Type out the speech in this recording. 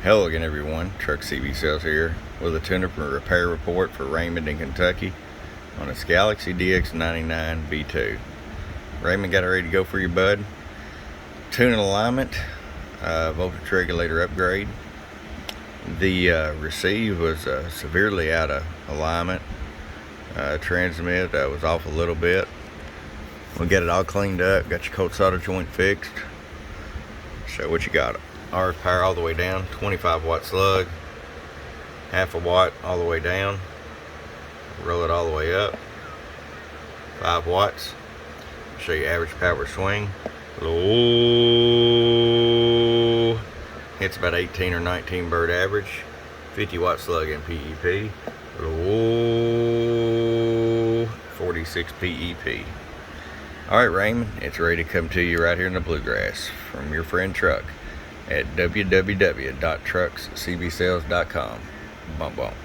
Hello again, everyone. Truck CB Sales here with a tune-up and repair report for Raymond in Kentucky on its Galaxy DX99 V2. Raymond, got it ready to go for you, bud. Tune and alignment, voltage regulator upgrade. The receive was severely out of alignment. Transmit was off a little bit. We got it all cleaned up. Got your cold solder joint fixed. Show what you got. RF power all the way down, 25 watt slug, half a watt all the way down, roll it all the way up, 5 watts. Show you average power swing. Low, hits about 18 or 19 bird average, 50 watt slug in PEP, low, 46 PEP. Alright, Raymond, it's ready to come to you right here in the bluegrass from your friend Truck at www.truckscbsales.com. Bump bump.